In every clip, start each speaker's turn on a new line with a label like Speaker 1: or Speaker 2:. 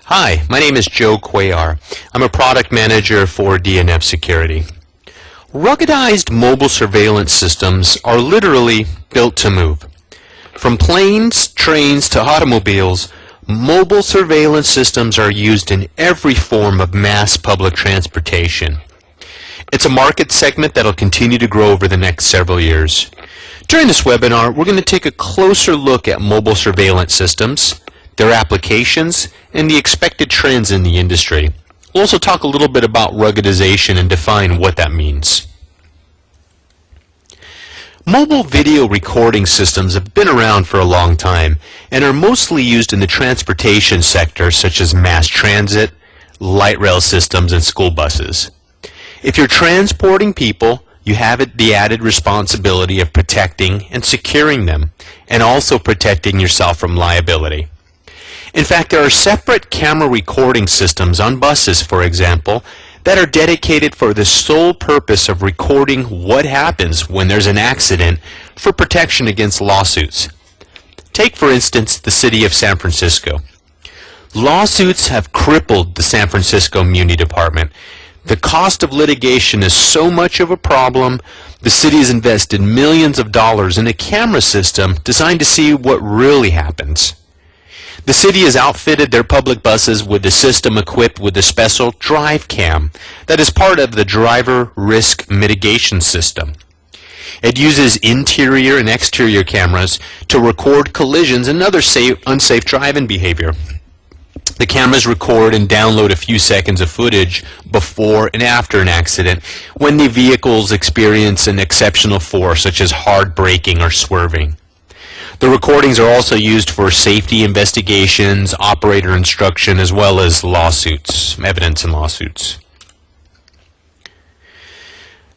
Speaker 1: Hi, my name is Joe Cuellar. I'm a product manager for DNF Security. Ruggedized mobile surveillance systems are literally built to move. From planes, trains, to automobiles, mobile surveillance systems are used in every form of mass public transportation. It's a market segment that will continue to grow over the next several years. During this webinar, we're going to take a closer look at mobile surveillance systems, their applications, and the expected trends in the industry. We'll also talk a little bit about ruggedization and define what that means. Mobile video recording systems have been around for a long time and are mostly used in the transportation sector, such as mass transit, light rail systems, and school buses. If you're transporting people, you have the added responsibility of protecting and securing them, and also protecting yourself from liability. In fact, there are separate camera recording systems on buses, for example, that are dedicated for the sole purpose of recording what happens when there's an accident for protection against lawsuits. Take, for instance, the city of San Francisco. Lawsuits have crippled the San Francisco Muni Department. The cost of litigation is so much of a problem, the city has invested millions of dollars in a camera system designed to see what really happens. The city has outfitted their public buses with a system equipped with a special drive cam that is part of the driver risk mitigation system. It uses interior and exterior cameras to record collisions and other unsafe driving behavior. The cameras record and download a few seconds of footage before and after an accident when the vehicles experience an exceptional force, such as hard braking or swerving. The recordings are also used for safety investigations, operator instruction, as well as lawsuits, evidence in lawsuits.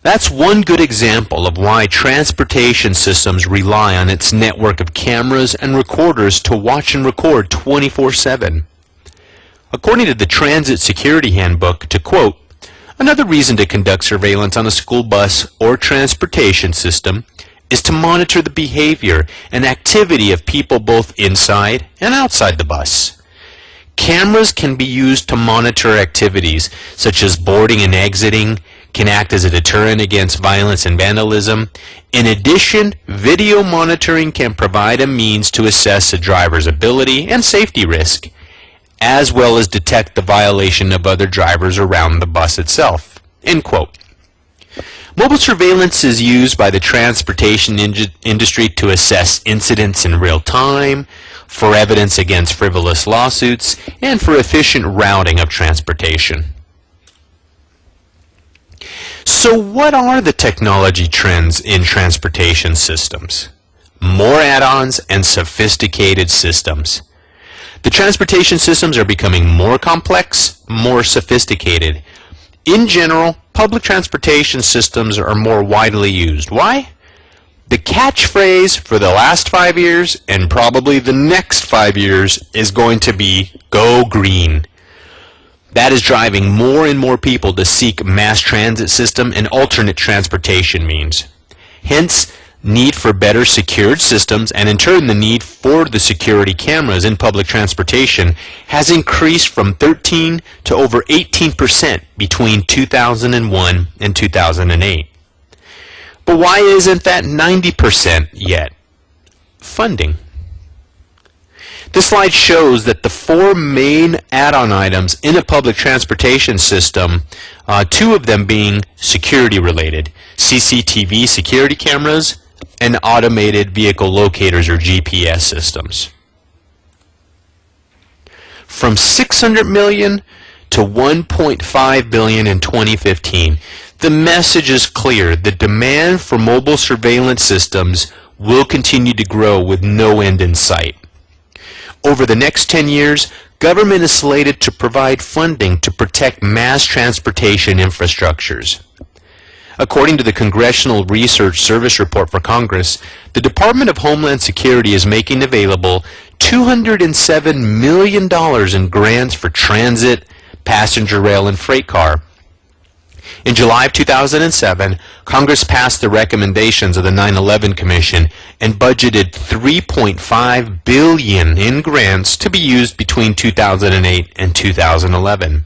Speaker 1: That's one good example of why transportation systems rely on its network of cameras and recorders to watch and record 24/7. According to the Transit Security Handbook, to quote, "Another reason to conduct surveillance on a school bus or transportation system is to monitor the behavior and activity of people both inside and outside the bus. Cameras can be used to monitor activities such as boarding and exiting, can act as a deterrent against violence and vandalism. In addition, video monitoring can provide a means to assess a driver's ability and safety risk, as well as detect the violation of other drivers around the bus itself." End quote. Mobile surveillance is used by the transportation industry to assess incidents in real time, for evidence against frivolous lawsuits, and for efficient routing of transportation. So what are the technology trends in transportation systems? More add-ons and sophisticated systems. The transportation systems are becoming more complex, more sophisticated. In general, public transportation systems are more widely used. Why? The catchphrase for the last 5 years and probably the next 5 years is going to be "Go Green." That is driving more and more people to seek mass transit system and alternate transportation means. Hence, need for better secured systems, and in turn the need for the security cameras in public transportation has increased from 13 to over 18% between 2001 and 2008. But why isn't that 90% yet? Funding. This slide shows that the four main add-on items in a public transportation system, two of them being security related, CCTV security cameras and automated vehicle locators or GPS systems. From $600 million to $1.5 billion in 2015, the message is clear. The demand for mobile surveillance systems will continue to grow with no end in sight. Over the next 10 years, government is slated to provide funding to protect mass transportation infrastructures. According to the Congressional Research Service Report for Congress, the Department of Homeland Security is making available $207 million in grants for transit, passenger rail, and freight car. In July of 2007, Congress passed the recommendations of the 9/11 Commission and budgeted $3.5 billion in grants to be used between 2008 and 2011.